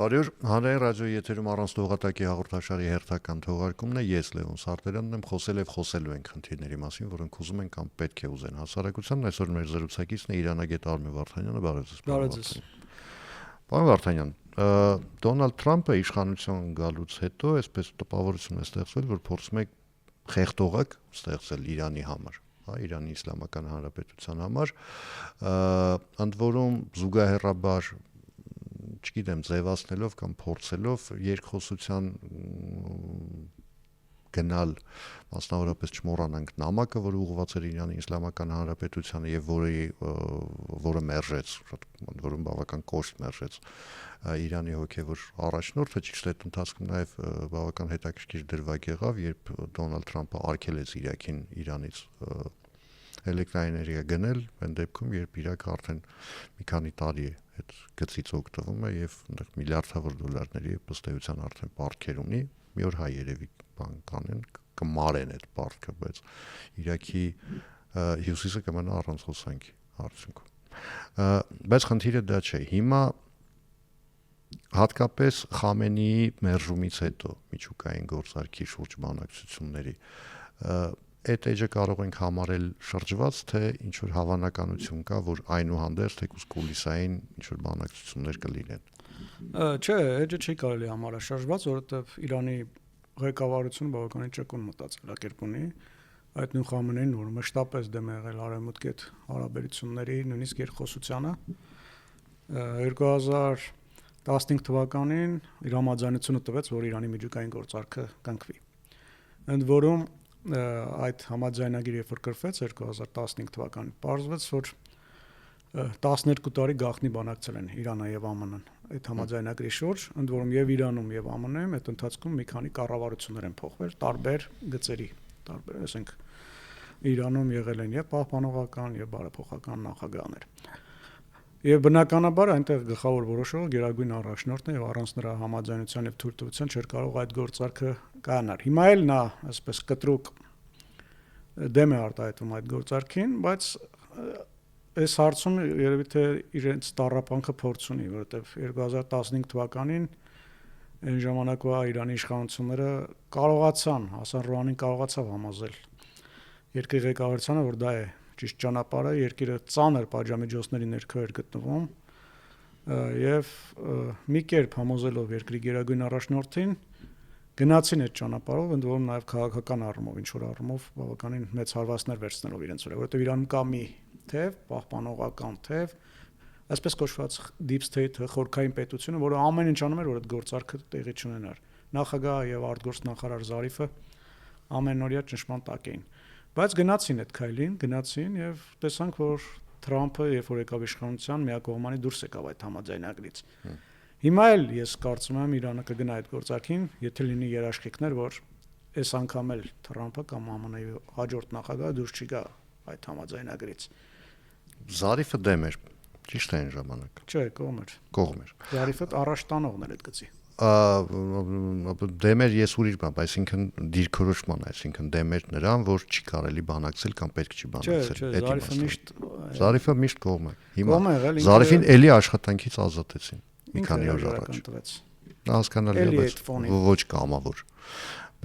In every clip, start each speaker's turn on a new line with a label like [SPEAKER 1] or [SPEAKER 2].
[SPEAKER 1] Բարյոր, հանրային ռադիոյի եթերում առանց լողատակի հաղորդաշարի հերթական թողարկումն է, ես Լևոն Սարտերյանն եմ, խոսել եւ խոսելու ենք խնդիրների մասին, որոնք ուզում են կամ պետք է ուզեն հասարակությանն, այսօր մեր զրուցակիցն է իրանագետ Արմեն Վարդանյանը,
[SPEAKER 2] Բարև
[SPEAKER 1] Պարոն Վարդանյան, Դոնալդ Թրամփը իշխանության գալուց հետո այսպես տպավորություն է ստեղծվել, որ փորձում է խեղդողակ ստեղծել Իրանի համար, Իրանի Իսլամական Հանրապետության համար, ընդ որում զուգահեռաբար չգիտեմ, ձևացնելով կամ փորձելով երկխոսության գնալ, մասնավորապես չմոռանանք նամակը, որը ուղղված էր Իրանի Իսլամական Հանրապետությանը եւ որը մերժեց, որում բավական կոշտ մերժեց Իրանի հոգեվոր առաջնորդը, ճիշտ է, այդ ընթացքում նաեւ բավական հետաքրքիր դրվագ եղավ, երբ Դոնալդ Թրամփը արգելեց Իրաքին Իրանից էլեկտրաէներգիա գնել, այն դեպքում, երբ Իրաքը արդեն մի քանի տարի է այդ գծից օգտվում է եւ միլիարդավոր դոլարների ըստ էության արդեն պարտքեր ունի, մի օր հայ երևի բան կանեն, կմարեն այդ պարտքը, բայց Իրաքի հյուսիսը կմնա առանց հոսանքի արդյունքում։ Բայց խնդիրը դա չէ։ Հիմա հատկապես Խամենեիի մերժումից հետո միջուկային գործարքի շուրջ բանակցությունների այդ էջը կարող ենք համարել շրջված, թե ինչ որ հավանականություն կա, որ այնուհանդերձ թեկուզ կուլիսային ինչ որ բանակցություններ կլինեն։
[SPEAKER 2] Չէ, էջը չի կարելի համարել շրջված, որովհետև Իրանի ղեկավարությունը բավականին ճկուն մտածելակերպ ունի, այդ նույն Խամենեին, որ մշտապես դեմ է եղել արևմուտքի հետ հարաբերությունների, նույնիսկ երկխոսությանը 2015 թվականին իր համաձայնությունը տվեց, որ Իրանի միջուկային գործարքը կնքվի։ Ընդ որում այդ համաձայնագիրը երբ որ կրվեց 2015 թվականին, պարզվեց, որ 12 տարի գաղտնի բանակցել են Իրանը եւ ԱՄՆ-ն այդ համաձայնագրի շուրջ, ընդ որում եւ Իրանում եւ ԱՄՆ-ում այդ ընթացքում մի քանի կառավարություններ են փոխվել տարբեր գծերի, ասենք Իրանում եղել են եւ պահպանողական եւ բարեփոխական նախագահներ։ Եվ բնականաբար այնտեղ գլխավոր որոշողը Գերագույն առաջնորդն է եւ առանց նրա համաձայնության եւ թույլտվության չէր կարող այդ գործարքը կանալ։ Հիմա էլ նա այսպես կտրուկ դեմ է արտահայտվում այդ գործարքին, բայց այս հարցում երևի թե իրենց տառապանքը փորձ ունի, որովհետեւ 2015 թվականին այն ժամանակվա Իրանի իշխանությունները կարողացան, Հասան Ռոհանին կարողացավ համոզել երկրի ղեկավարությանը, որ դա է ճիշտ ճանապարհը, երկիրը ծանր պատժամիջոցների ներքո էր գտնվում եւ մի կերպ համոզելով երկրի Գերագույն առաջնորդին գնացին այդ ճանապարհով, ընդ որում նաեւ քաղաքական առումով, ինչ որ առումով բավականին մեծ հարվածներ վերցնելով իրենց վրա, որովհետեւ Իրանում կա մի թեւ, պահպանողական թեւ, այսպես կոչված deep state խորքային պետությունը, որը ամեն ինչ անում էր, որ այդ գործարքը տեղի չունենար։ Նախագահ եւ արտգործնախարար Զարիֆը ամենօրյա ճնշման տակ էին։ Բայց գնացին այդ քայլին, գնացին եւ տեսանք, որ Թրամփը երբ որ եկավ իշխանության, միակողմանի դուրս եկավ այդ համաձայնագրից։ Հիմա էլ ես կարծում եմ Իրանը կգնա այդ գործարքին, եթե լինի երաշխիքներ, որ այս անգամ էլ Թրամփը կամ ԱՄՆ-ի հաջորդ նախագահը դուրս չի գա այդ համաձայնագրից։
[SPEAKER 1] Զարիֆը դեմ էր, ճիշտ է այն ժամանակ։
[SPEAKER 2] Չէ, կողմ էր։
[SPEAKER 1] Կողմ էր։
[SPEAKER 2] Զարիֆը առաջ տանողն էր այդ գծի։
[SPEAKER 1] Դեմեր ես ուրիշ բան, այսինքն դիրքորոշման, այսինքն դեմեր նրան, որ չի կարելի բանակցել կամ պետք չի բանակցել։ Զարիֆը միշտ կողմ է։ Հիմա Զարիֆին էլի աշխատանքից ազատեցին մի քանի օր առաջ։ Դա հասկանալի է, բայց ոչ կամավոր,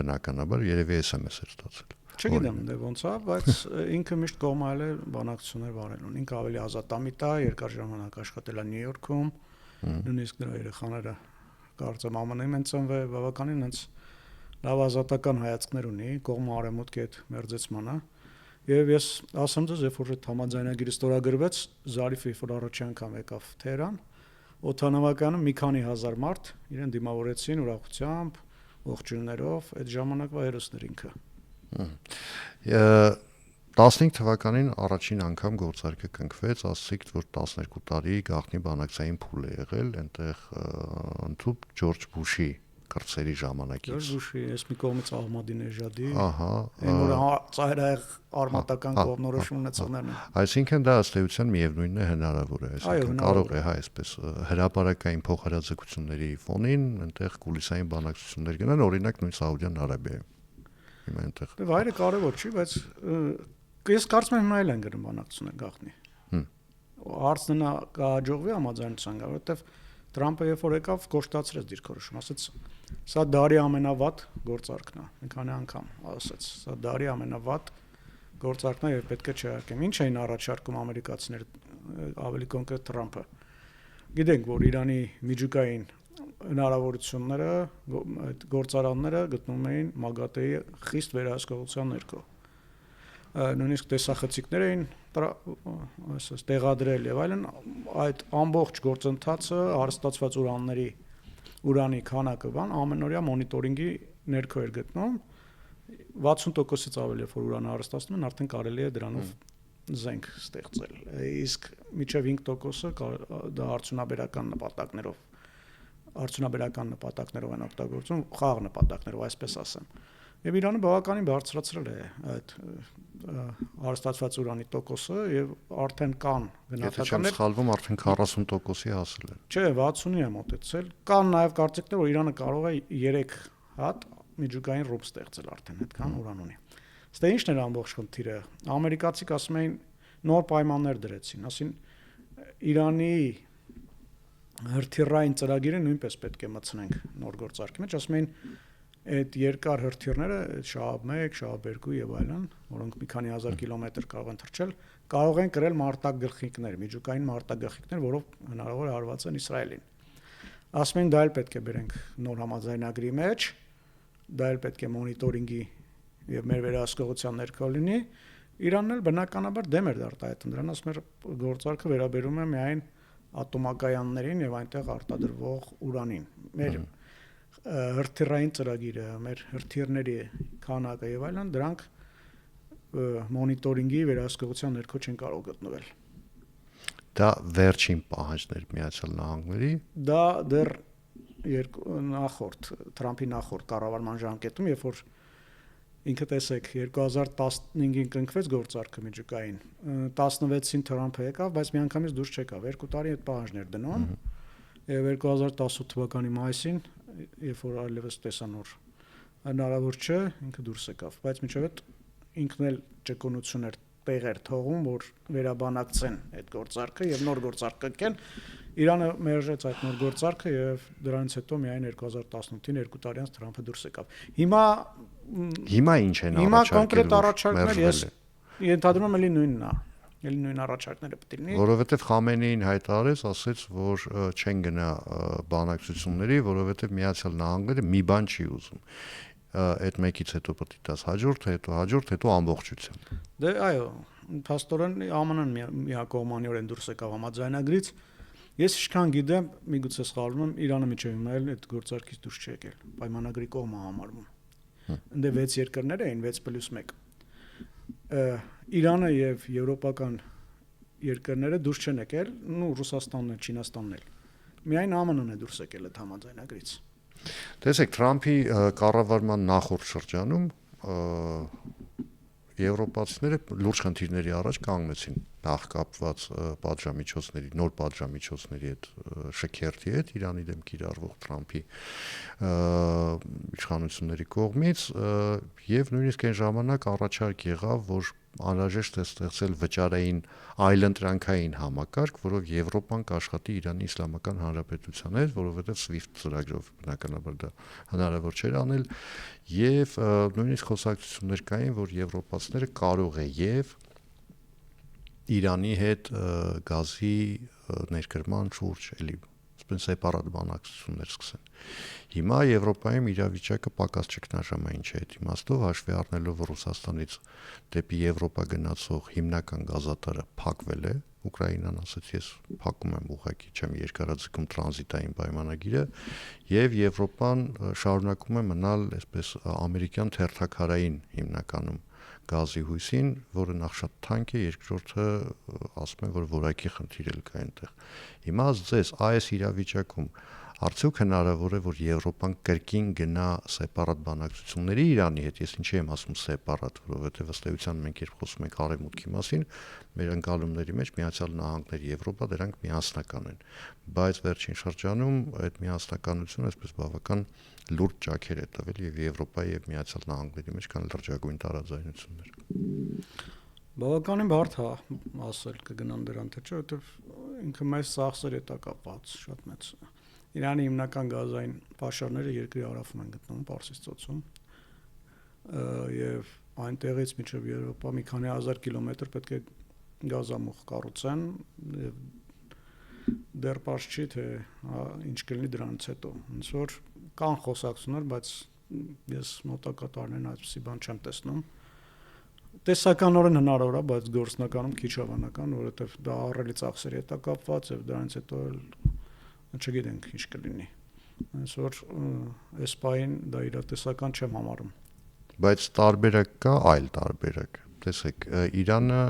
[SPEAKER 1] բնականաբար երևի SMS էր ստացել։
[SPEAKER 2] Չգիտեմ, դե ոնց է, բայց ինքը միշտ կողմայել է բանակցություններ վարելուն։ Ինքը ավելի ազատամիտ է, երկար ժամանակ աշխատել է Նյու Յորքում, նույնիսկ նրա երեխաները կարծեմ ԱՄՆ-ում են ծնվել, բավականին հենց լավ ազատական հայացքներ ունի կողմը արևմուտքի հետ մերձեցմանը։ Եվ ես ասեմ ձեզ, երբ որ այդ համաձայնագիրը ստորագրվեց, Զարիֆը երբ որ առաջի անգամ եկավ Թեհրան, օդանավականում մի քանի հազար մարդ իրեն դիմավորեցին ուրախությամբ, ողջույններով, այդ ժամանակվա հերոսներ ինքը։
[SPEAKER 1] 15 թվականին առաջին անգամ գործարքը կնքվեց, ասացիք, որ 12 տարի գաղտնի բանակցային փուլ է եղել, այնտեղ ընդհանուր Ջորջ Բուշի կրծերի ժամանակից։
[SPEAKER 2] Ջորջ Բուշի, ես մի կողմից Ահմադինեժադի,
[SPEAKER 1] ահա,
[SPEAKER 2] որ ծայրահեղ արմատական կողմնորոշում ունեցողներն են։
[SPEAKER 1] Այսինքն դա ըստ էության միևնույնն է հնարավոր է, այսինքն կարող է, հա, այսպես հրապարակային փոխհարաձգությունների ֆոնին այնտեղ կուլիսային բանակցություններ գնան, օրինակ նույն Սաուդյան Արաբիայում։ Հիմա այնտեղ։
[SPEAKER 2] Դե վայրը կարևոր չի, բայց ես կարծում եմ հիմա էլ են գնում բանակցություններ գաղտնի։ Հարցն նա կհաջողվի համաձայնության գա, որովհետև Թրամփը երբ որ եկավ, կոշտացրեց դիրքորոշում, ասաց, սա դարի ամենավատ գործարքն է, մի քանի անգամ ասաց, սա դարի ամենավատ գործարքն է եւ պետք է չհարկեմ։ Ինչ էին առաջարկում ամերիկացիները, ավելի կոնկրետ Թրամփը։ Գիտենք, որ Իրանի միջուկային հնարավորությունները, այդ գործարանները գտնվում էին ՄԱԳԱՏԷ-ի խիստ վերահսկողության ներքո։ Նույնիսկ տեսախցիկներ էին ասես տեղադրել եւ այլն, այդ ամբողջ գործընթացը հարստացված ուրանի քանակը ամենօրյա մոնիտորինգի ներքո էր գտնում 60%-ից ավելի որ ուրանը հարստացնում են, արդեն կարելի է դրանով զենք ստեղծել, իսկ մինչև 5%-ը դա արդյունաբերական նպատակներով են օգտագործում, խաղ նպատակներով, այսպես ասեմ։ Եվ Իրանը բավականին բարձրացրել է այդ հարստացված ուրանի տոկոսը եւ արդեն կան
[SPEAKER 1] գնահատականներ։ Եթե չեմ սխալվում, արդեն 40%-ի հասել է։
[SPEAKER 2] Չէ, 60-ի է մոտեցել։ Կան նաեւ կարծիքներ, որ Իրանը կարող է 3 հատ միջուկային ռումբ ստեղծել արդեն, այդքան ուրան ունի։ Ստե ինչն էր ամբողջ խնդիրը։ Ամերիկացիք ասում էին նոր պայմաններ դրեցին, ասին Իրանի հրթիռային ծրագիրը նույնպես պետք է մտցնենք նոր գործարքի մեջ, ասում էին այդ երկար հրթիռները, Շահաբ 1, Շահաբ 2 եւ այլն, որոնք մի քանի հազար կիլոմետր կարող են թռչել, կարող են կրել մարտագլխիկներ, միջուկային մարտագլխիկներ, որով հնարավոր է հարվածեն Իսրայելին։ Ասում են դա էլ պետք է բերենք նոր համաձայնագրի մեջ, դա էլ պետք է մոնիտորինգի եւ մեր վերահսկողության ներքո լինի։ Իրանն էլ բնականաբար դեմ էր արտահայտում դրան, ասում էր գործարքը վերաբերում է միայն ատոմակայաններին եւ այնտեղ արտադրվող ուրանին։ Մեր հրթիռային ծրագիրը, մեր հրթիռների քանակը եւ այլն, դրանք մոնիտորինգի վերահսկողության ներքո չեն կարող գտնվել։
[SPEAKER 1] Դա վերջին պահանջներ Միացյալ Նահանգների։
[SPEAKER 2] Դա դեռ Թրամփի նախորդ կառավարման ժամկետում, երբ որ ինքը տեսեք 2015-ին կնքվեց գործարքը միջուկային, 16-ին Թրամփը եկավ, բայց միանգամից դուրս չեկավ, 2 տարի այդ պահանջներ դնում, եւ 2018 թվականի մայիսին, երբ որ այլևս տեսան որ հնարավոր չէ, ինքը դուրս եկավ, բայց մինչև այդ ինքն էլ ճկունություններ տեղեր թողում, որ վերաբանակցեն այդ գործարքը եւ նոր գործարք կնքեն։ Իրանը մերժեց այդ նոր գործարքը եւ դրանից հետո միայն 2018-ին 2 տարի անց Թրամփը դուրս եկավ։
[SPEAKER 1] Հիմա ինչ են առաջարկել։
[SPEAKER 2] Հիմա կոնկրետ առաջարկներ ես ենթադրում եմ էլի նույնն է։ Էլի նույն առաջարկները պետք է լինի։
[SPEAKER 1] Որովհետեւ Խամենեին հայտարարեց, ասեց, որ չեն գնա բանակցությունների, որովհետեւ Միացյալ Նահանգները մի բան չի ուզում։ Այդ մեկից հետո պետք է դաս հաջորդ, հետո ամբողջություն։
[SPEAKER 2] Դե այո, փաստորեն ԱՄՆ-ն միակողմանիորեն դուրս եկավ համաձայնագրից։ Ես ինչքան գիտեմ, միգուցե սխալվում եմ, Իրանը միջև հիմա էլ այդ գործարքից դուրս չի եկել, պայմանագրի կողմ է համարվում։ Ընդ 6 երկրներ էին, 6+1։ Իրանը եւ եվրոպական երկրները դուրս չեն եկել, Ռուսաստանն է, Չինաստանն էլ։ Միայն ԱՄՆ-ն է դուրս եկել այդ համաձայնագրից։
[SPEAKER 1] Տեսեք, Թրամփի կառավարման նախորդ շրջանում եվրոպացիները լուրջ խնդիրների առաջ կանգնեցին նախ կապված նոր պատժամիջոցների հետ շքերթի հետ Իրանի դեմ կիրառվող Թրամփի իշխանությունների կողմից եւ նույնիսկ այն ժամանակ առաջարկ եղավ, որ անհրաժեշտ է ստեղծել վճարային այլընտրանքային համակարգ, որով Եվրոպան կաշխատի Իրանի Իսլամական Հանրապետության հետ, որովհետև SWIFT ծրագրով բնականաբար դա հնարավոր չէր անել եւ նույնիսկ խոսակցություններ կային, որ եվրոպացիները կարող է եւ Իրանի հետ գազի ներկրման շուրջ էլի սեպարատ բանակցություններ սկսեն։ Հիմա Եվրոպայում իրավիճակը պակաս ճգնաժամային չէ, այդ իմաստով հաշվի առնելով որ Ռուսաստանից դեպի Եվրոպա գնացող հիմնական գազատարը փակվել է, Ուկրաինան ասաց ես փակում եմ ուղղակի չեմ երկարաձգում տրանզիտային պայմանագիրը եւ Եվրոպան շարունակում է մնալ այսպես ամերիկյան թերթակարային հիմնականում գազի հույսին, որը նախ շատ թանկ է, երկրորդը ասում են, որ որակի խնդիր էլ կա այնտեղ։ Հիմա ասես այս իրավիճակում արդյոք հնարավոր է, որ Եվրոպան կրկին գնա սեպարատ բանակցությունների Իրանի հետ, ես ինչի եմ ասում սեպարատ, որովհետև ըստ էության մենք երբ խոսում ենք արևմուտքի մասին, մեր ընկալումների մեջ Միացյալ Նահանգներ, Եվրոպա դրանք միասնական են, բայց վերջին շրջանում այդ միասնականությունը այսպես բավական լուրջ ճաքեր է տվել եւ Եվրոպայի եւ Միացյալ Նահանգների մեջ կան լրջագույն տարաձայնություններ։
[SPEAKER 2] Բավականին բարդ է ասել կգնան դրան թե չէ, որովհետեւ ինքը մեծ ծախսեր է տա կապված, շատ մեծ Իրանի հիմնական գազային պաշարները երկրի հարավում են գտնվում Պարսից ծոցում եւ այնտեղից մինչեւ Եվրոպա մի քանի հազար կիլոմետր պետք է գազամուղ կառուցեն եւ դեռ պարզ չի թե ինչ կլինի դրանից հետո ոնց որ կան խոսակցություններ բայց ես մոտակա տարիներին այդպիսի բան չեմ տեսնում տեսականորեն հնարավոր է բայց գործնականում քիչ հավանական որովհետեւ դա ահռելի ծախսերի հետ է կապված եւ դրանից հետո չգիտենք ինչ կլինի ոնց որ այս պահին դա իրատեսական չեմ համարում
[SPEAKER 1] բայց տարբերակ կա այլ տարբերակ տեսեք Իրանը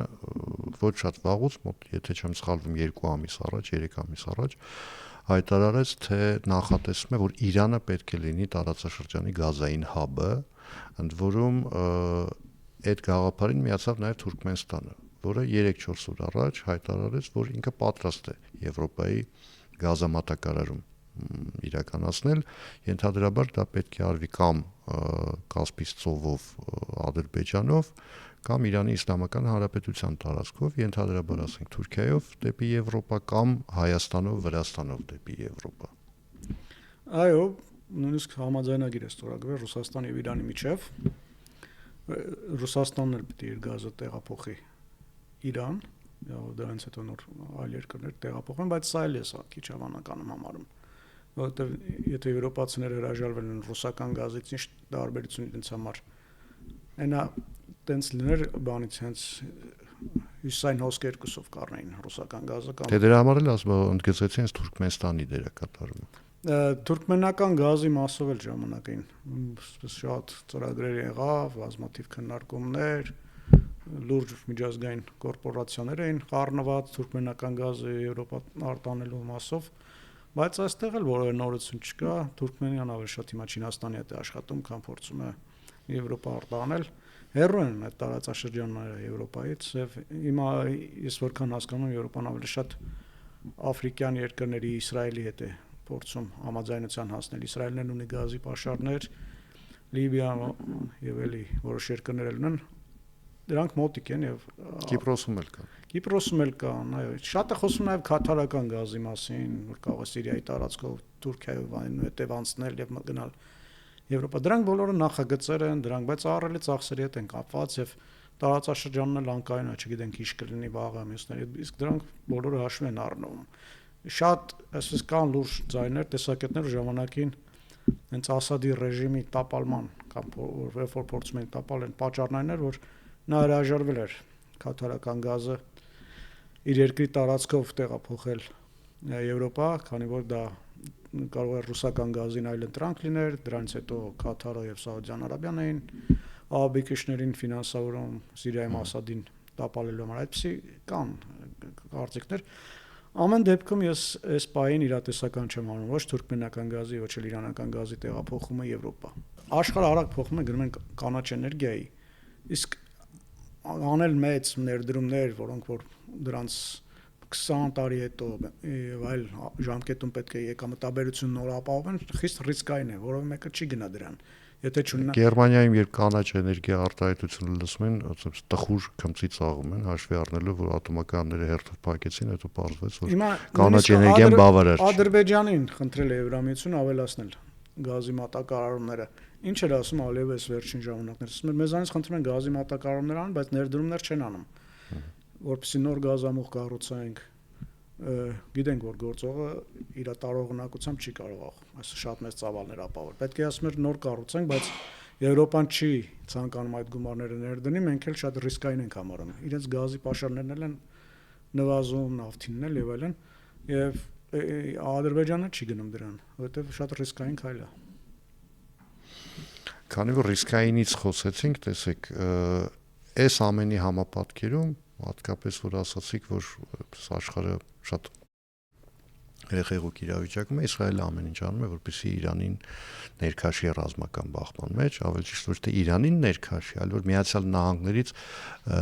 [SPEAKER 1] ոչ շատ վաղուց մոտ եթե չեմ սխալվում 2 ամիս առաջ 3 ամիս առաջ հայտարարեց թե նախատեսում է որ Իրանը պետք է լինի տարածաշրջանի գազային հաբը ընդ որում այդ գաղափարին միացավ նաև Թուրքմենստանը որը 3-4 օր առաջ հայտարարեց որ ինքը պատրաստ է Եվրոպայի գազամատակարարում իրականացնել ենթադրաբար դա պետք է արվի կամ Կասպից ծովով Ադրբեջանով կամ Իրանի Իսլամական Հանրապետության տարածքով ենթադրաբար ասենք Թուրքիայով դեպի Եվրոպա կամ Հայաստանով Վրաստանով դեպի Եվրոպա
[SPEAKER 2] այո նույնիսկ համաձայնագիր է ստորագրվել Ռուսաստանի եւ Իրանի միջև Ռուսաստանն էլ պետք է իր գազը տեղափոխի Իրան դրանից հետո նոր այլ երկրներ տեղափոխեն բայց սա էլ է քիչ հավանական համարում որովհետեւ եթե եվրոպացիները հրաժարվել են ռուսական գազից ինչ տարբերություն իրենց համար այնա տենց լիներ բանից հենց հյուսային հոսքերկուսով կառնային ռուսական գազը կամ
[SPEAKER 1] Դե դրա համար էլ ընդգծեցին հենց Թուրքմենստանի դերակատարումը
[SPEAKER 2] Թուրքմենական գազի մասով էլ ժամանակին շատ ծրագրեր եղավ, բազմաթիվ քննարկումներ, լուրջ միջազգային կորպորացիաներ էին խառնված թուրքմենական գազը Եվրոպա արտանելու մասով, բայց այստեղ էլ որևէ նորություն չկա, Թուրքմենիան ավելի շատ հիմա Չինաստանի հետ է աշխատում, քան փորձում է Եվրոպա արտանել, հեռու են այդ տարածաշրջանները Եվրոպայից եւ հիմա ես որքան հասկանում Եվրոպան ավելի շատ աֆրիկյան երկրների Իսրայելի հետ է փորձում համաձայնության հասնել Իսրայելն ունի գազի պաշարներ Լիբիան եւ էլի որոշ երկրներ ունեն դրանք մոտիկ են եւ Կիպրոսում էլ կան այո շատ է խոսում նաեւ քաթարական գազի մասին որ կարող է Սիրիայի տարածքով Թուրքիայով այնուհետեւ անցնել եւ գնալ Եվրոպա դրանք բոլորը նախագծեր են դրանք բայց ահռելի ծախսերի հետ են կապված եւ տարածաշրջանն էլ անկայուն է չգիտենք ինչ կլինի վաղը մյուսների իսկ դրանք բոլորը հաշվի են առնում շատ այսպես կան լուրջ ձայներ տեսակետներ ժամանակին հենց Ասադի ռեժիմի տապալման կամ որ փորձում են տապալ են պատճառներն էր որ նա հրաժարվել էր քաթարական գազը իր երկրի տարածքով տեղափոխել Եվրոպա քանի որ դա կարող է ռուսական գազին այլ ընտրանք լիներ դրանից հետո Կաթարը եւ Սաուդյան Արաբիան էին ԱԲԿ-շներին ֆինանսավորում Սիրիայում Ասադին տապալելու համար այդպեսի կան կարծիքներ Ամեն դեպքում ես այս պահին իրատեսական չեմ անում ոչ թուրքմենական գազի, ոչ էլ իրանական գազի տեղափոխումը Եվրոպա։ Աշխարհը արագ փոխվում է գնում են կանաչ էներգիայի։ Իսկ անել մեծ ներդրումներ, որոնք որ դրանց 20 տարի հետո եւ այլ ժամկետում պետք է եկամտաբերություն նոր ապահովեն, խիստ ռիսկային է, որովհետեւ մեկը չի գնա դրան։ Եթե չունենա
[SPEAKER 1] Գերմանիայում երբ կանաչ էներգիա արտահայտությունը լսում են, տխուր քմծի ծաղում են, հաշվի առնելով որ ատոմականները հերթով փակեցին, հետո պարզվեց որ կանաչ էներգիան բավարար չէ։
[SPEAKER 2] Ադրբեջանին խնդրել է Եվրամիությունը ավելացնել գազի մատակարարումները։ Ինչ էր ասում Ալիևս վերջին ժամանակներս։ Ասում էր մեզանից խնդրում են գազի մատակարարումներ ան, բայց ներդրումներ չեն անում։ Որպեսզի նոր գազամուղ կառուցենք գիտենք որ գործողը իր տարողունակությամբ չի կարող այս շատ մեծ ծավալներ ապահովել պետք է ասում էր նոր կառուցենք բայց Եվրոպան չի ցանկանում այդ գումարները ներդնի մենք էլ շատ ռիսկային ենք համարում իրենց գազի պաշարներն են նվազում նավթինն էլ եւ այլն եւ Ադրբեջանը չի գնում դրան որովհետեւ շատ ռիսկային քայլ է
[SPEAKER 1] քանի որ ռիսկայինից խոսեցինք տեսեք այս ամենի համապատկերում հատկապես որ ասացիք որ աշխարհը շատ հեղեղուկ իրավիճակում է Իսրայելը ամեն ինչ անում է որպեսզի Իրանին ներքաշի ռազմական բախման մեջ ավելի ճիշտ ոչ թե Իրանին ներքաշի այլ որ Միացյալ Նահանգներից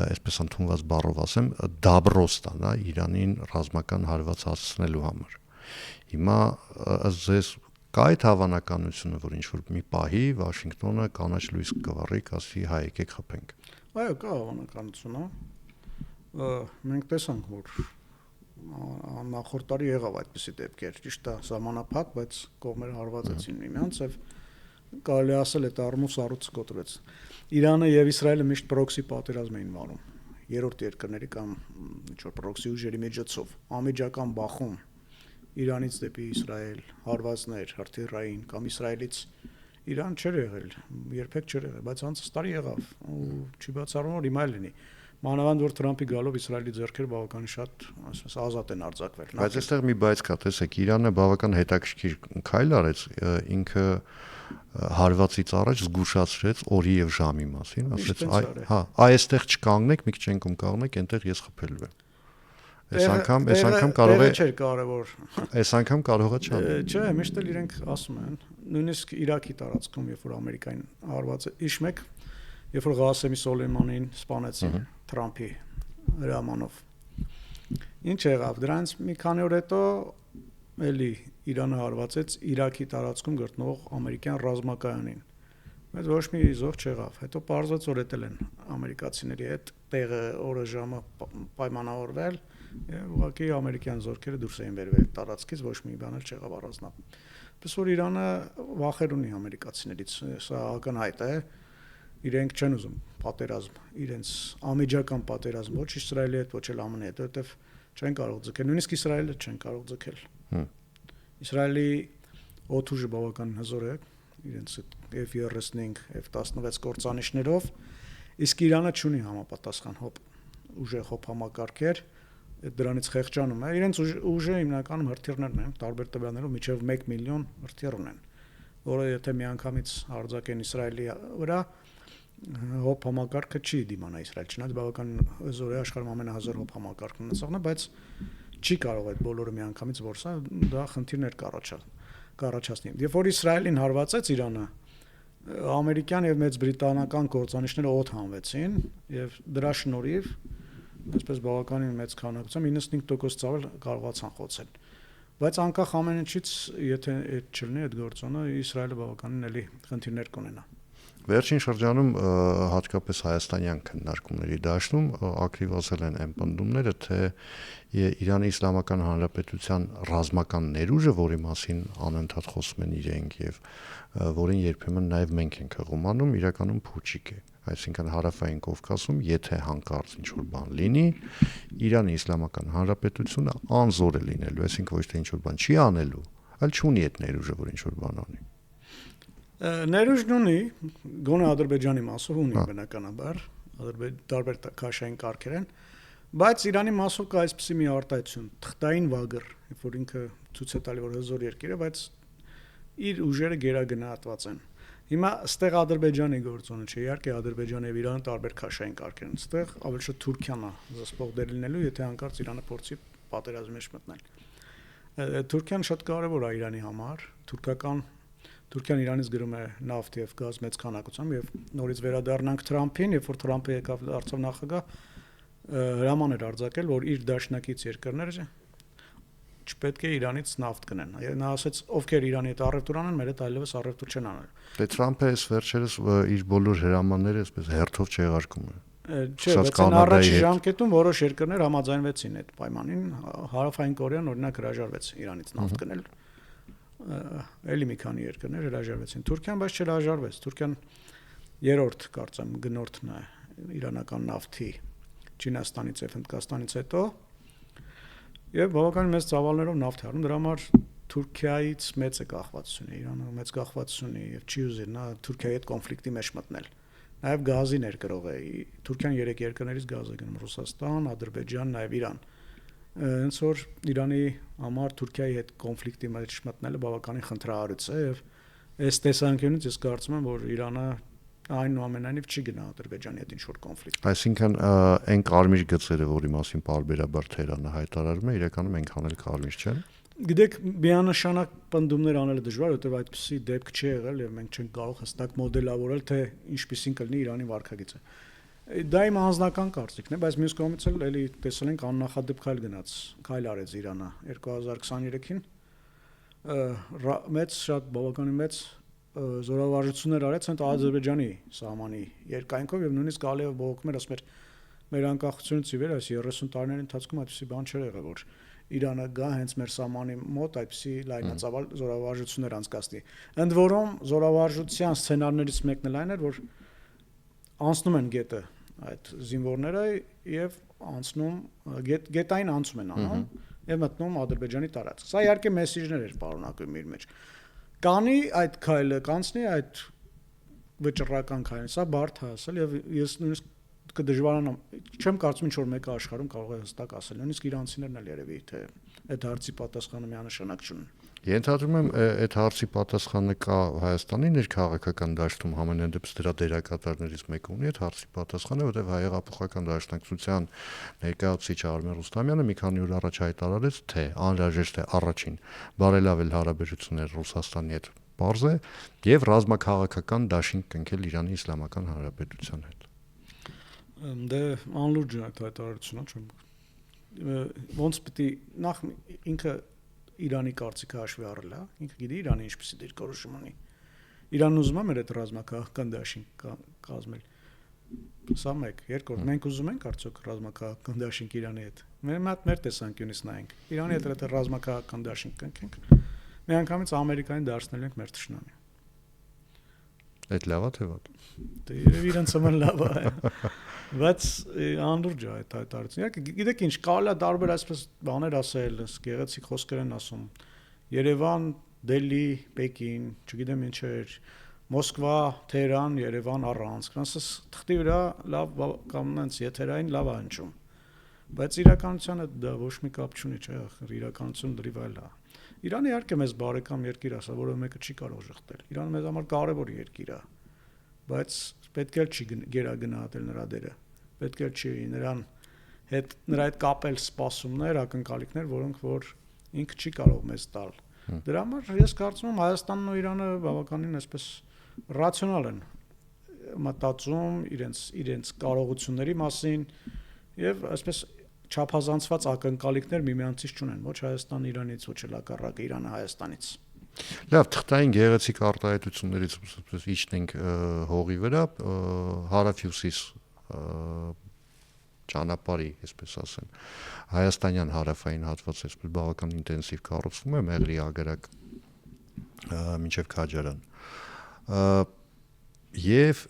[SPEAKER 1] այսպես ընդունված բառով ասեմ դաբրո ստանա Իրանին ռազմական հարված հասցնելու համար հիմա ըստ ձեզ կա այդ հավանականությունը որ ինչ որ մի պահի Վաշինգտոնը կանաչ լույս կվառի ասի հայ եկեք խփենք
[SPEAKER 2] այո կա հավանականությունը մենք տեսանք որ նախորդ տարի եղավ այդպիսի դեպքեր, ճիշտ է, սահմանափակ, բայց կողմերը հարվածեցին միմյանց եւ կարելի ասել այդ առումով սառույցը կոտրվեց։ Իրանը եւ Իսրայելը միշտ պրոքսի պատերազմ էին վարում։ Երրորդ երկրների կամ ինչ որ պրոքսի ուժերի միջոցով անմիջական բախում Իրանից դեպի Իսրայել, հարվածներ, հրթիռային կամ Իսրայելից Իրան չէր եղել, երբեք չէր եղել, բայց անցած տարի եղավ ու չի բացառվում որ հիմա լինի։ Մանավանդ որ Թրամփի գալով Իսրայելի ձեռքերը բավականին շատ, ասես, ազատ են արձակվել։
[SPEAKER 1] Բայց այստեղ մի բայց կա, տեսեք, Իրանը բավական հետաքրքիր քայլ արեց, ինքը հարվածից առաջ զգուշացրեց օրի եւ ժամի մասին, ասեց, հա, այստեղ չկանգնեք, մի քիչ ենքում կանգնեք, այնտեղ ես խփելու եմ։ Այս անգամ կարող է
[SPEAKER 2] չէր կարևոր։
[SPEAKER 1] Այս անգամ կարող է չանել։
[SPEAKER 2] Չէ, միշտ էլ իրենք ասում են, նույնիսկ Իրաքի տարածքում, երբ որ Ամերիկային հարված է, իշմեք, երբ որ Ղասեմի Սոլեյմանին սպանեցին Թրամփի հրամանով։ Ինչ եղավ, դրանից մի քանի օր հետո էլի Իրանը հարվածեց Իրաքի տարածքում գտնվող ամերիկյան ռազմակայանին։ Բայց ոչ մի զոհ չեղավ։ Հետո պարզվեց որ էտել են ամերիկացիների հետ տեղը օրը ժամը պայմանավորվել եւ ուղղակի ամերիկյան զորքերը դուրս էին բերվել տարածքից, ոչ մի բան էլ չեղավ առանձնապես։ Պես որ Իրանը վախեր ունի ամերիկացիներից, սա ակնհայտ է։ Իրենք չեն ուզում պատերազմ, իրենց անմիջական պատերազմ ոչ Իսրայելի հետ, ոչ էլ ԱՄՆ-ի հետ, որովհետեւ չեն կարող ձգել, նույնիսկ Իսրայելը չեն կարող ձգել։ Իսրայելի օդուժը բավական հզոր է, իրենց F-35, F-16 կործանիչներով, իսկ Իրանը չունի համապատասխան ուժեղ համակարգեր, դրանից խեղճանում է։ Իրենց ուժը հիմնականում հրթիռներն են, տարբեր տվյալներով մինչև 1 միլիոն հրթիռ ունեն, որը եթե միանգամից արձակեն Իսրայելի վրա, համակարգը չի դիմանա Իսրայել, չնայած բավական հզոր է, աշխարհում ամենահզոր համակարգն ունեցողն է, բայց չի կարող այդ բոլորը միանգամից որսա, դա խնդիրներ կառաջացնի։ Երբ որ Իսրայելին հարվածեց Իրանը, ամերիկյան եւ մեծ բրիտանական կործանիչները օդ հանվեցին եւ դրա շնորհիվ այսպես բավականին մեծ քանակությամբ 95% ցավալ կարողացան խոցել։ Բայց անկախ ամեն ինչից, եթե այդ չլինի այդ գործոնը, Իսրայելը բավականին էլի խնդիրներ կունենա։
[SPEAKER 1] Վերջին շրջանում հատկապես հայաստանյան քննարկումների դաշտում ակտիվացել են այն պնդումները, թե Իրանի Իսլամական Հանրապետության ռազմական ներուժը, որի մասին անընդհատ խոսում են իրենք եւ որին երբեմն նաեւ մենք ենք հղումանում, իրականում փուչիկ է։ Այսինքն հարավային Կովկասում, եթե հանկարծ ինչ-որ բան լինի, Իրանի Իսլամական Հանրապետությունը անզոր է լինելու, այսինքն ոչ թե ինչ-որ բան չի անելու, այլ չունի այդ ներուժը, որ ինչ-որ բան անի։
[SPEAKER 2] Ներուժն ունի, գոնե Ադրբեջանի մասով ունի բնականաբար, տարբեր քաշային կարգեր են, բայց Իրանի մասով կա այսպիսի մի արտահայտություն, թղթային վագր, երբ որ ինքը ցույց է տալի, որ հզոր երկիր է, բայց իր ուժերը գերագնահատված են։ Հիմա ստեղ Ադրբեջանի գործոնը չէ, իհարկե Ադրբեջանը եւ Իրանը տարբեր քաշային կարգեր են, ստեղ ավելի շատ Թուրքիան է զսպող դեր լինելու, եթե հանկարծ Իրանը փորձի պատերազմի մեջ մտնել։ Թուրքիան շատ կարևոր է Իրանի համար, Թուրքիան Իրանից գրում է նավթ եւ գազ մեծ քանակությամբ եւ նորից վերադառնանք Թրամփին, երբ որ Թրամփը եկավ դարձավ նախագահ, հրաման էր արձակել, որ իր դաշնակից երկրները չպետք է Իրանից նավթ գնեն։ Նա ասաց, ովքեր Իրանի հետ առևտուր անեն, մեր հետ այլևս առևտուր չեն անելու։
[SPEAKER 1] Դե Թրամփը այս վերջերս իր բոլոր հրամանները այսպես հերթով չեղարկում է։
[SPEAKER 2] Չէ, բայց առաջին ժամկետում որոշ երկրներ համաձայնվեցին այդ պայմանին, Հարավային Կորեան օրինակ հրաժարվեց Իրանից նավթ գնել։ Էլի մի քանի երկրներ հրաժարվեցին։ Թուրքիան բայց չհրաժարվեց։ Թուրքիան երրորդ կարծեմ գնորդն է իրանական նավթի Չինաստանից եւ Հնդկաստանից հետո եւ բավականին մեծ ծավալներով նավթ է առնում։ Դրա համար Թուրքիայից մեծ է կախվածությունը, Իրանը մեծ կախվածություն ունի եւ չի ուզի նա Թուրքիայի հետ կոնֆլիկտի մեջ մտնել։ Նաեւ գազի ներկրող է։ Թուրքիան 3 երկրներից գազ է գնում՝ Ռուսաստան, Ադրբեջան, նաեւ Իրան։ Հենց որ Իրանի համար Թուրքիայի հետ կոնֆլիկտի մեջ մտնելը բավականին խնդրահարույց է եւ այս տեսանկյունից ես կարծում եմ, որ Իրանը այնուամենայնիվ չի գնա Ադրբեջանի հետ ինչ-որ կոնֆլիկտ։
[SPEAKER 1] Այսինքն այն կարմիր գծերը, որի մասին պարբերաբար Թեհրանը հայտարարում է, իրականում այնքան էլ կարմիր չեն։
[SPEAKER 2] Գիտեք, միանշանակ պնդումներ անելը դժվար, որովհետև այդպիսի դեպք չի եղել եւ մենք չենք կարող հստակ մոդելավորել, թե ինչպիսին կլինի Իրանի վարքագիծը։ Դա իմ անձնական կարծիքն է, բայց մյուս կողմից էլ էլի տեսել ենք աննախադեպ քայլ արեց Իրանը 2023-ին մեծ շատ բավականին մեծ զորավարժություններ արեց հենց Ադրբեջանի սահմանի երկայնքով եւ նույնիսկ Ալիև բողոքում էր, ասում էր մեր անկախությունից ի վեր այս 30 տարիների ընթացքում այդպիսի բան չէր եղել, որ Իրանը գա հենց մեր սահմանի մոտ այդպիսի լայնածավալ զորավարժություններ անցկացնի։ Ընդ որում զորավարժության սցենարներից մեկն էլ այն էր, որ անցնում են գետը այդ զինվորները եւ անցնում գետային անցում են անում եւ մտնում Ադրբեջանի տարածք։ Սա իհարկե մեսիջներ էր պարունակում իր մեջ։ Կանի այդ քայլը, կանցնի այդ վճռական քայլը, սա բարդ է ասել եւ ես նույնիսկ կդժվարանամ, չեմ կարծում ինչ որ մեկը աշխարհում կարող է հստակ ասել, նույնիսկ իրանցիներն էլ երևի թե այդ հարցի պատասխանը միանշանակ չունեն։
[SPEAKER 1] Ենթադրում եմ այդ հարցի պատասխանը կա Հայաստանի ներքաղաքական դաշտում համենայն դեպս դրա դերակատարներից մեկը ունի այդ հարցի պատասխանը, որտեղ Հայ-հեղափոխական դաշնակցության ներկայացուցիչ Արմեն Ռուստամյանը մի քանի օր առաջ հայտարարեց, թե անհրաժեշտ է առաջին բարելավել հարաբերությունները Ռուսաստանի հետ, պարզ է, եւ ռազմաքաղաքական դաշինք կնքել Իրանի Իսլամական Հանրապետության հետ։
[SPEAKER 2] Դե անլուրջ է այդ հայտարարությունը, չեմ ոնց պիտի նախ ինքը Իրանի կարծիքը հաշվի առել է, ինքը գիտի Իրանը ինչպեսի դիրքորոշում ունի։ Իրանն ուզում է մեր այդ ռազմաքաղաքական դաշինք կազմել։ Սա մեկ, երկրորդ, մենք ուզում ենք արդյոք ռազմաքաղաքական դաշինք Իրանի հետ։ Մեր տեսանկյունից նայենք։ Իրանի հետ այդ ռազմաքաղաքական դաշինք կնքենք, միանգամից Ամերիկային դարձնել ենք մեր թշնամի։
[SPEAKER 1] Այդ լավ է թե վատ։
[SPEAKER 2] Դե երևի իրենց համար լավ է։ Բայց անլուրջ է այդ հայտարարությունը։ Գիտեք ինչ, կարելի է տարբեր այսպես բաներ ասել, գեղեցիկ խոսքեր են ասում։ Երևան, Դելհի, Պեկին, չգիտեմ ինչեր, Մոսկվա, Թեհրան, Երևան առանց։ Կանցած թղթի վրա լավ կամ նենց եթերային լավ է հնչում։ Բայց իրականությանը դա ոչ մի կապ չունի, չէ՞, իրականությունը դրիվ այլ է։ Իրանը իհարկե մեզ բարեկամ երկիր է, որը մեկը չի կարող շղթել։ Իրանը մեզ համար կարևոր երկիր է։ Բայց պետք է չի գերագնահատել նրա դերը։ Պետք է չի նրա հետ կապել սպասումներ, ակնկալիքներ, որոնք որ ինքը չի կարող մեզ տալ։ Դրա համար ես կարծում եմ Հայաստանն ու Իրանը բավականին այսպես ռացիոնալ են մտածում իրենց կարողությունների մասին եւ այսպես չափազանցված ակնկալիքներ միմյանցից չունեն, ոչ Հայաստանը Իրանից, ոչ էլ հակառակը Իրանը Հայաստանից։
[SPEAKER 1] Լավ, թղթային գեղեցիկ արտահայտություններից իջնենք հողի վրա, հարավ-հյուսիս ճանապարհի, այսպես ասեմ, հայաստանյան հարավային հատվածը այսպես բավական ինտենսիվ կառուցվում է Մեղրի ագարակ մինչև Քաջարան։ Եվ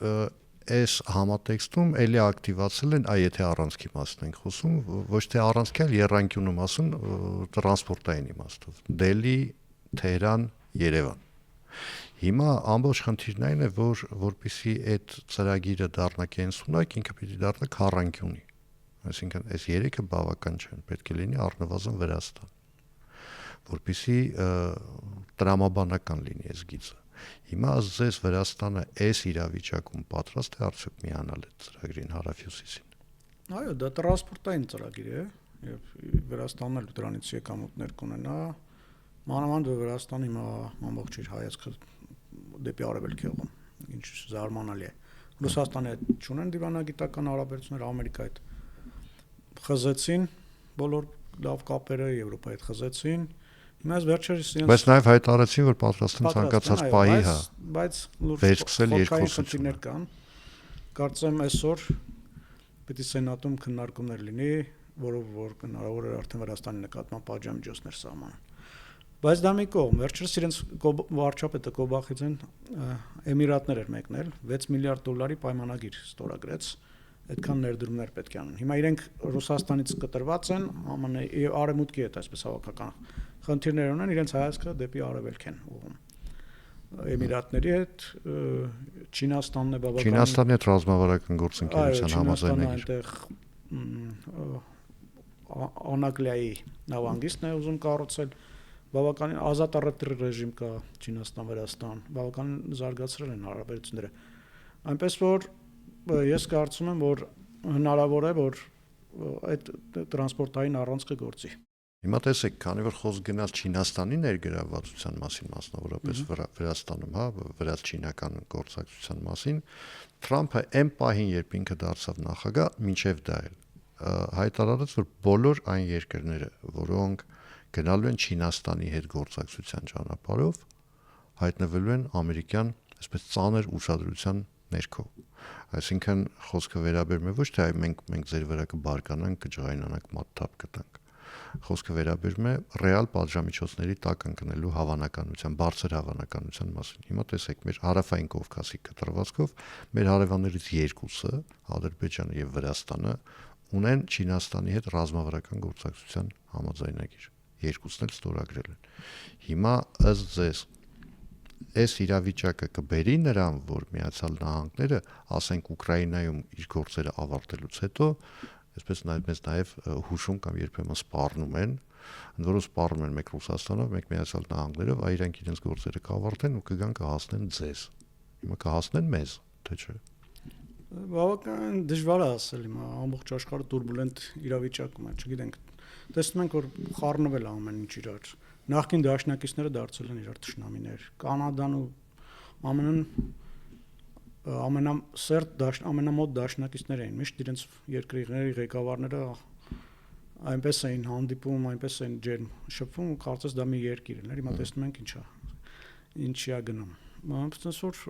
[SPEAKER 1] այս համատեքստում էլի ակտիվացել են, եթե առանցքի մասն ենք խոսում, ոչ թե առանցքի, այլ եռանկյունու մասն տրանսպորտային իմաստով։ Դելհի, Թեհրան, Երևան։ Հիմա ամբողջ խնդիրն այն է, որ որպեսզի այդ ծրագիրը դառնա կենսունակ, ինքը պիտի դառնա քառանկյունի։ Այսինքն այս երեքը բավական չեն, պետք է լինի առնվազն Վրաստան, որպեսզի տրամաբանական լինի այս գիծը։ Հիմա ասես Վրաստանը այս իրավիճակում պատրաստ է արդյոք միանալ այդ ծրագրին հարավ-հյուսիսին։
[SPEAKER 2] Այո, դա տրանսպորտային ծրագիր է, եւ Վրաստանն էլ դրանից եկամուտներ կունենա։ Մանավանդ Վրաստանը հիմա ամբողջ իր հայացքը դեպի արևելք է ուղղում, ինչ զարմանալի է։ Ռուսաստանի հետ չունեն դիվանագիտական հարաբերություններ, Ամերիկայի հետ խզեցին բոլոր լավ կապերը, Եվրոպայի հետ խզեցին։ Հիմա վերջերս
[SPEAKER 1] բայց նաև հայտարարեցին, որ պատրաստ են ցանկացած պահի, հա,
[SPEAKER 2] բայց
[SPEAKER 1] վերսկսել երկխոսություններ
[SPEAKER 2] կան։ Կարծեմ այսօր պետք է սենատում քննարկումներ լինի, որով որ հնարավոր է արդեն Վրաստանի նկատմամբ պատժամիջոցներ սահմանել։ Բայց դա մի կողմ, վերջերս իրենց վարչապետը Կոբախիձեն Էմիրատներ էր մեկնել, 6 միլիարդ դոլարի պայմանագիր ստորագրեց, այդքան ներդրումներ պետք է անեն։ Հիմա իրենք Ռուսաստանից կտրված են, ԱՄՆ-ի եւ Արևմուտքի հետ այսպես հավաքական խնդիրներ ունեն, իրենց հայացքը դեպի արևելք են ուղղում։ Էմիրատների հետ Չինաստանն է բավական
[SPEAKER 1] Չինաստանի հետ ռազմավարական գործընկերության համաձայնագիր։
[SPEAKER 2] Այնտեղ Անակլիայի նավանգիստն է ուզում կառուցել, բավականին ազատ առևտրի ռեժիմ կա Չինաստան-Վրաստան, բավականին զարգացրել են հարաբերությունները։ Այնպես որ ես կարծում եմ, որ հնարավոր է, որ այդ տրանսպորտային առանցքը գործի։
[SPEAKER 1] Հիմա տեսեք, քանի որ խոսք գնաց Չինաստանի ներգրավվածության մասին, մասնավորապես Վրաստանում, հա, վրաց-չինական գործակցության մասին, Թրամփը այն պահին, երբ ինքը դարձավ նախագահ, մինչև դա էլ հայտարարեց, որ բոլոր այն երկրները, որոնք գնալու են Չինաստանի հետ գործակցության ճանապարհով, հայտնվելու են ամերիկյան, այսպես ծանր ուշադրության ներքո։ Այսինքն խոսքը վերաբերում է ոչ թե մենք ձեր վրա կբարկանանք, կջղայնանանք, մատթափ կտանք, խոսքը վերաբերում է ռեալ պատժամիջոցների տակ ընկնելու հավանականության, բարձր հավանականության մասին։ Հիմա տեսեք, մեր հարավային Կովկասի կտրվածքով մեր հարևաններից երկուսը, Ադրբեջանը եւ Վրաստանը, ունեն Չինաստանի հետ ռազմավարական գործակցության համաձայնագիր։ Երկուսն էլ ստորագրել են։ Հիմա ըստ ձեզ այս իրավիճակը կբերի նրան, որ Միացյալ Նահանգները, ասենք Ուկրաինայում իր գործերը ավարտելուց հետո, այսպես մեզ նաև հուշում կամ երբեմն սպառնում են, ընդ որում սպառնում են մեկ Ռուսաստանով, մեկ Միացյալ Նահանգներով, այ իրենք իրենց գործերը կավարտեն ու կգան կհասնեն ձեզ։ Հիմա կհասնեն մեզ, թե չէ։
[SPEAKER 2] Բավական դժվար է ասել, հիմա ամբողջ աշխարհը турբուլենտ իրավիճակում է, չգիտենք։ Տեսնում ենք, որ խառնվել է ամեն ինչ իրար։ Նախկին դաշնակիցները դարձել են իրար թշնամիներ։ Կանադան ու ԱՄՆ-ն ամենամոտ դաշնակիցներ էին։ Միշտ իրենց երկրների ղեկավարները այնպես էին հանդիպում, այնպես էին ջերմ շփվում, կարծես դա մի երկիր էր։ Հիմա տեսնում ենք ինչի է գնում։ Ոնց որ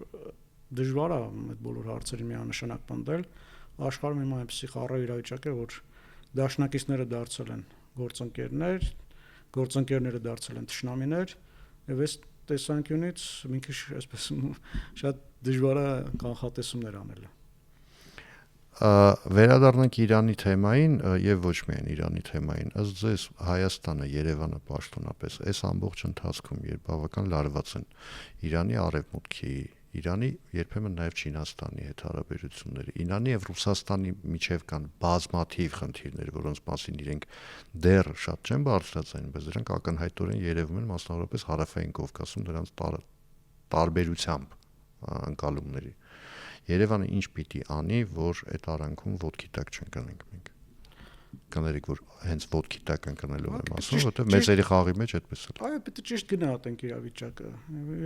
[SPEAKER 2] դժվար է այդ բոլոր հարցերը միանշանակ պնդել։ Աշխարհում հիմա այնպեսի խառը իրավիճակ է, որ դաշնակիցները դարձել են գործընկերները դարձել են թշնամիներ, եւ այս տեսանկյունից մի քիչ այսպես շատ դժվար է կանխատեսումներ անել։
[SPEAKER 1] Վերադառնանք Իրանի թեմային եւ ոչ միայն Իրանի թեմային, ըստ ձեզ Հայաստանը, Երևանը պաշտոնապես այս ամբողջ ընթացքում երբ բավական լարված են Իրանի արևմուտքի, Իրանի երբեմն նաև Չինաստանի հետ հարաբերությունները, Իրանի եւ Ռուսաստանի միջև կան բազմաթիվ խնդիրներ, որոնց մասին իրենք դեռ շատ չեն բարձրացան, բայց դրանք ակնհայտորեն երևում են մասնավորապես հարավային Կովկասում դրանց տարբերությամբ ընկալումների։ Երևանը ինչ պիտի անի, որ այդ արանքում ոտքի տակ չընկնենք մենք։ Կներեք, որ հենց ոտքի տակ ընկնելով եմ ասում, որովհետեւ մեծերի խաղի մեջ այդպես է։
[SPEAKER 2] Այո, պիտի ճիշտ գնահատենք իրավիճակը։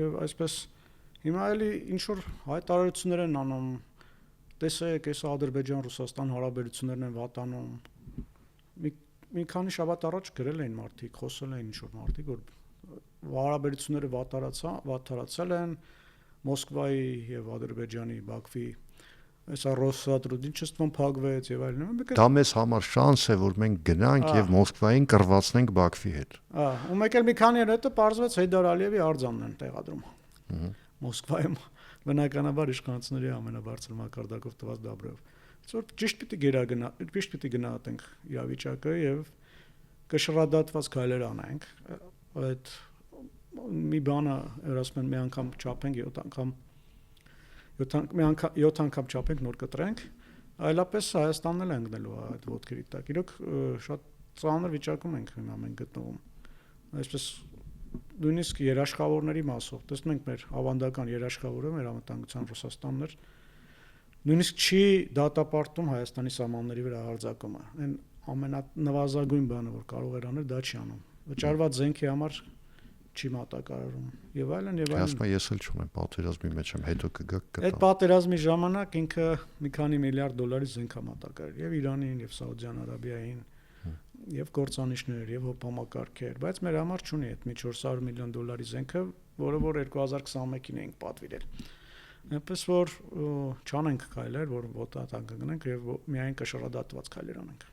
[SPEAKER 2] Եվ այսպես հիմա էլի ինչ որ հայտարարություններ են անում, տեսեք, այս Ադրբեջան-Ռուսաստան հարաբերություններն են վատանում։ Մի քանի շաբաթ առաջ գրել էին մարդիկ, խոսել էին ինչ որ մարդիկ, որ հարաբերությունները վատթարացել են Մոսկվայի եւ Ադրբեջանի Բաքվի այսա Ռոսատրուդին չստվում փակվեց եւ այլն։
[SPEAKER 1] Դա մեզ համար շանս է, որ մենք գնանք եւ Մոսկվային կռվածնենք Բաքվի հետ։
[SPEAKER 2] Ու մեկ էլ մի քանի օր հետո պարզվեց Հեյդար Ալիևի արձանն են տեղադրում։ Մոսկվայում բնականաբար իշխանությունների ամենաբարձր մակարդակով տված դաբրով։ Այսօր ճիշտ պիտի գնահատենք իրավիճակը եւ կշռադատված քայլեր անենք։ Այդ մի բանը ասում են մի անգամ չափենք 7 անգամ չափենք նոր կտրենք, այլապես Հայաստանն էլ ընկնելու է այդ ոտքերի տակ։ Իրոք շատ ծանր վիճակում ենք հիմա մենք գտնվում։ Այսպես նույնիսկ երաշխավորների մասով, տեսնում ենք մեր ավանդական երաշխավորը, մեր անվտանգության Ռուսաստանն էր, նույնիսկ չի դատապարտում Հայաստանի սահմանների վրա հարձակումը։ Այն ամենանվազագույն բանը, որ կարող էր անել, դա չի անում։ Վճարված զենքի համար չի մատակարարում եւ այլն եւ այլն։
[SPEAKER 1] Ասում ես էլ չունեմ պատերազմի մեջ եմ, հետո կգաք կտա։
[SPEAKER 2] Այդ պատերազմի ժամանակ ինքը մի քանի միլիարդ դոլարի զենք է մատակարարել եւ Իրանին եւ Սաուդյան Արաբիային եւ կործանիչներ եւ հոպամակարգեր, բայց մեր համար չունի այդ մի 400 միլիոն դոլարի զենքը, որը որ 2021-ին էինք պատվիրել։ Այնպես որ չանենք քայլեր, որ ոտատանք գնանք եւ միայն կշռադատված քայլեր անենք։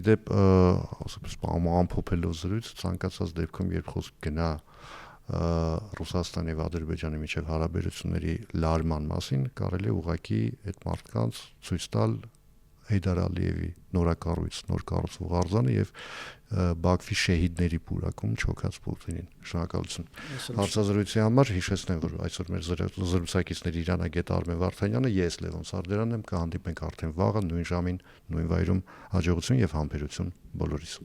[SPEAKER 1] Իդեպ ասես ամփոփելով զրույց ցանկացած դեպքում երբ խոսք գնա Ռուսաստանի եւ Ադրբեջանի միջև հարաբերությունների լարման մասին, կարելի է ուղղակի այդ մարդկանց ցույց տալ Հեյդար Ալիևի նորակառույց, նոր կառուցվող արձանը եւ Բաքվի շեհիդների պուրակում չոքած Պուտինին։ Շնորհակալություն։ Հարցազրույցի համար հիշեցնեմ, որ այսօր մեր զրուցակիցներ Իրանագետ Արմեն Վարդանյանը, ես Լևոն Սարդերանն եմ, կհանդիպենք արդեն վաղը նույն ժամին, նույն վայրում։ Հաջողություն եւ համբերություն բոլորիս։